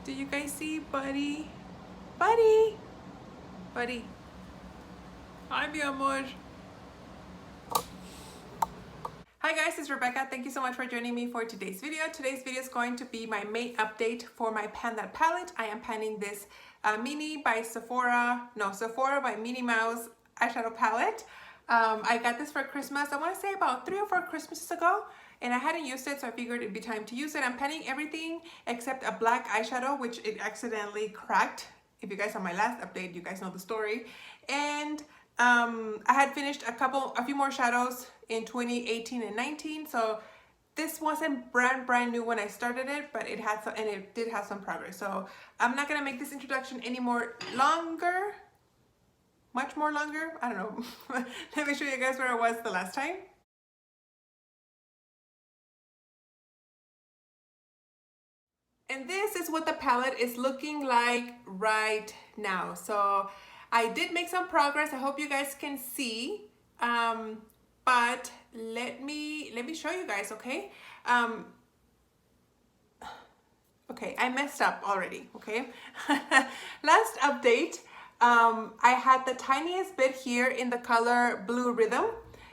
Do you guys see Buddy? Buddy! Buddy. Hi, mi amor. Hi guys, it's Rebecca. Thank you so much for joining me for today's video. Today's video is going to be my May update for my Pan That palette. I am panning this Mini by Sephora by Minnie Mouse eyeshadow palette. I got this for Christmas, I want to say about 3 or 4 Christmases ago, and I hadn't used it, so I figured it'd be time to use it. I'm panning everything except a black eyeshadow, which it accidentally cracked. If you guys saw my last update, you guys know the story. And I had finished a few more shadows in 2018 and 19, so this wasn't brand new when I started it, but it had some, and it did have some progress. So I'm not gonna make this introduction any more longer, much more longer. I don't know. Let me show you guys where I was the last time. And this is what the palette is looking like right now. So I did make some progress. I hope you guys can see. But let me show you guys, okay? Okay, I messed up already, okay? Last update, I had the tiniest bit here in the color Blue Rhythm.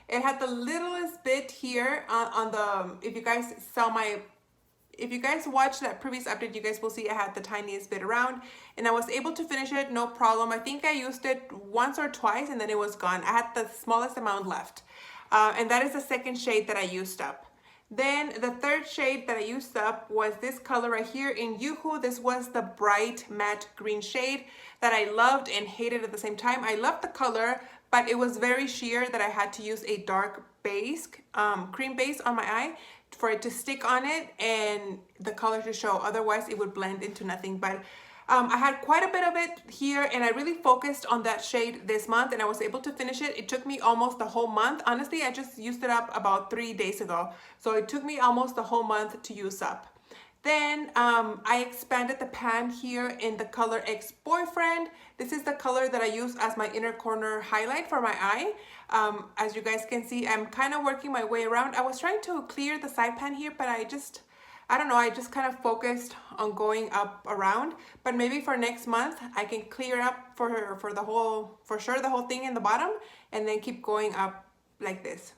It had the littlest bit here on the, if you guys watched that previous update, you guys will see I had the tiniest bit around, and I was able to finish it, no problem. I think I used it once or twice and then it was gone. I had the smallest amount left. And that is the second shade that I used up. Then the third shade that I used up was this color right here in Yoo-Hoo. This was the bright matte green shade that I loved and hated at the same time. I loved the color, but it was very sheer that I had to use a dark base, cream base on my eye for it to stick on it and the color to show. Otherwise it would blend into nothing. But I had quite a bit of it here, and I really focused on that shade this month, and I was able to finish it. It took me almost the whole month. Honestly, I just used it up about 3 days ago. So it took me almost the whole month to use up. Then I expanded the pan here in the color Ex-Boyfriend. This is the color that I use as my inner corner highlight for my eye. As you guys can see, I'm kind of working my way around. I was trying to clear the side pan here, but I don't know, I just kind of focused on going up around. But maybe for next month, I can clear up for the whole thing in the bottom, and then keep going up like this.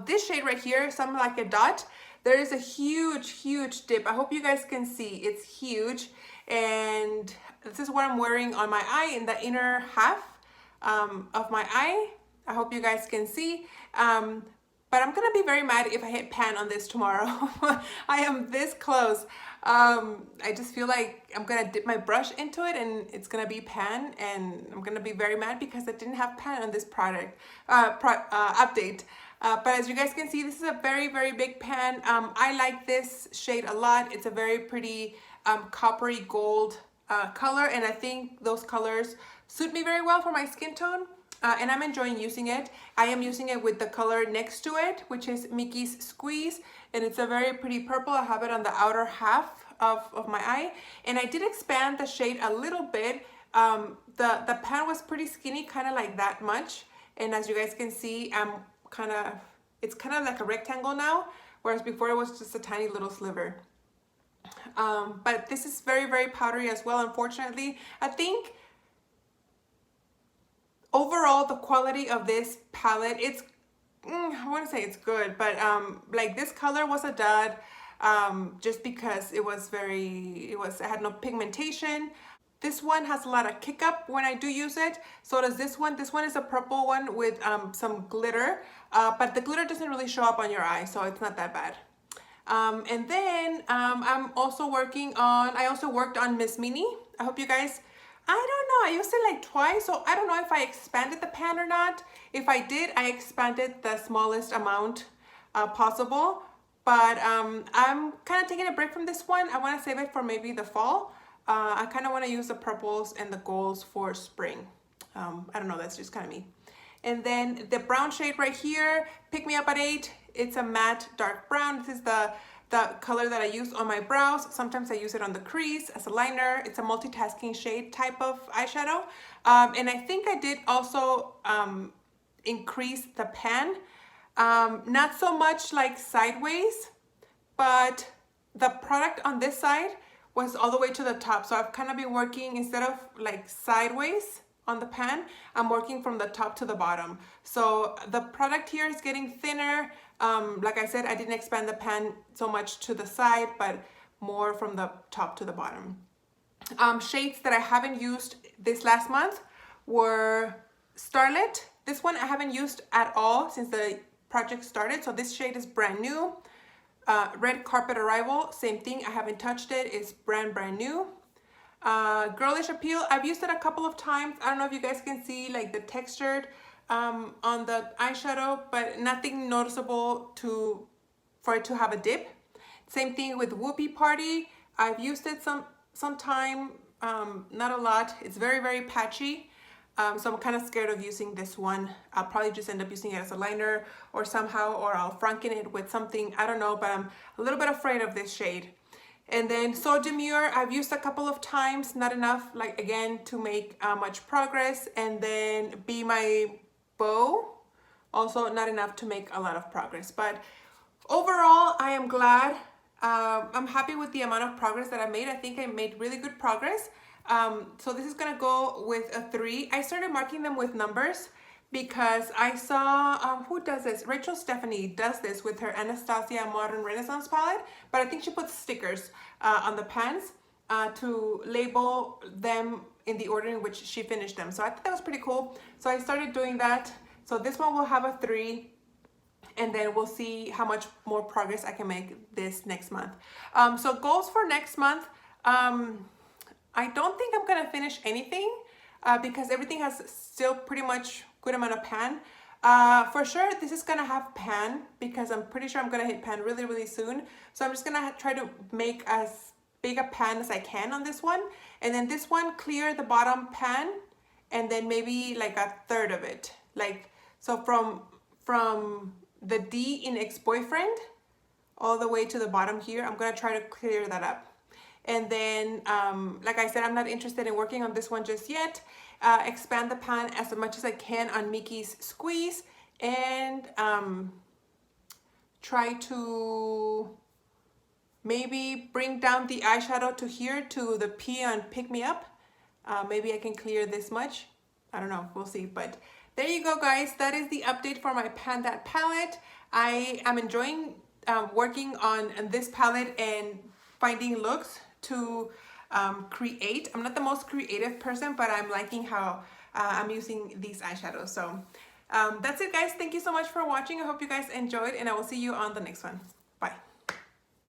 This shade right here, something like a dot, there is a huge dip. I hope you guys can see, it's huge. And this is what I'm wearing on my eye in the inner half of my eye. I hope you guys can see. But I'm gonna be very mad if I hit pan on this tomorrow. I am this close. I just feel like I'm gonna dip my brush into it and it's gonna be pan, and I'm gonna be very mad because I didn't have pan on this product update. But as you guys can see, this is a very big pan. I like this shade a lot. It's a very pretty coppery gold color, and I think those colors suit me very well for my skin tone. And I'm enjoying using it. I am using it with the color next to it, which is Mickey's Squeeze, and it's a very pretty purple. I have it on the outer half of my eye, and I did expand the shade a little bit. The pan was pretty skinny, kind of like that much, and as you guys can see, it's kind of like a rectangle now, whereas before it was just a tiny little sliver. But this is very powdery as well, unfortunately. I think overall, the quality of this palette, it's, I want to say it's good, but like this color was a dud, just because it had no pigmentation. This one has a lot of kick up when I do use it. So does this one. This one is a purple one with some glitter, but the glitter doesn't really show up on your eye, so it's not that bad. And then I also worked on Miss Minnie. I hope you guys, I don't know, I used it like twice, so I don't know if I expanded the pan or not. If I did, I expanded the smallest amount possible. But I'm kind of taking a break from this one. I want to save it for maybe the fall. I kind of want to use the purples and the golds for spring. I don't know, that's just kind of me. And then the brown shade right here, Pick Me Up at 8. It's a matte dark brown. This is the color that I use on my brows. Sometimes I use it on the crease as a liner. It's a multitasking shade type of eyeshadow. And I think I did also increase the pan. Not so much like sideways, but the product on this side was all the way to the top. So I've kind of been working, instead of like sideways on the pan, I'm working from the top to the bottom. So the product here is getting thinner. Like I said, I didn't expand the pan so much to the side, but more from the top to the bottom. Shades that I haven't used this last month were Starlit. This one I haven't used at all since the project started. So this shade is brand new. Red Carpet Arrival, same thing. I haven't touched it. It's brand new. Girlish Appeal, I've used it a couple of times. I don't know if you guys can see like the textured on the eyeshadow, but nothing noticeable for it to have a dip. Same thing with Whoopie Party. I've used it sometime, not a lot. It's very patchy. So I'm kind of scared of using this one. I'll probably just end up using it as a liner or somehow, or I'll franken it with something, I don't know, but I'm a little bit afraid of this shade. And then So Demure, I've used a couple of times, not enough, like again, to make much progress. And then Be My Bow, also not enough to make a lot of progress. But overall, I am glad. I'm happy with the amount of progress that I made. I think I made really good progress. So this is gonna go with a 3. I started marking them with numbers because I saw, who does this? Rachel Stephanie does this with her Anastasia Modern Renaissance palette, but I think she puts stickers on the pans to label them in the order in which she finished them. So I thought that was pretty cool. So I started doing that. So this one will have a 3. And then we'll see how much more progress I can make this next month. So goals for next month. I don't think I'm gonna finish anything because everything has still pretty much good amount of pan. For sure, this is gonna have pan because I'm pretty sure I'm gonna hit pan really soon. So I'm just gonna try to make as big a pan as I can on this one. And then this one, clear the bottom pan and then maybe like a third of it. Like, so from the D in Ex-Boyfriend all the way to the bottom here, I'm gonna try to clear that up. And then, like I said, I'm not interested in working on this one just yet. Expand the pan as much as I can on Mickey's Squeeze and try to maybe bring down the eyeshadow to here to the P on Pick Me Up. Maybe I can clear this much. I don't know, we'll see. But there you go, guys. That is the update for my Pan That palette. I am enjoying working on this palette and finding looks to create. I'm not the most creative person, but I'm liking how I'm using these eyeshadows. So that's it, guys. Thank you so much for watching. I hope you guys enjoyed, and I will see you on the next one.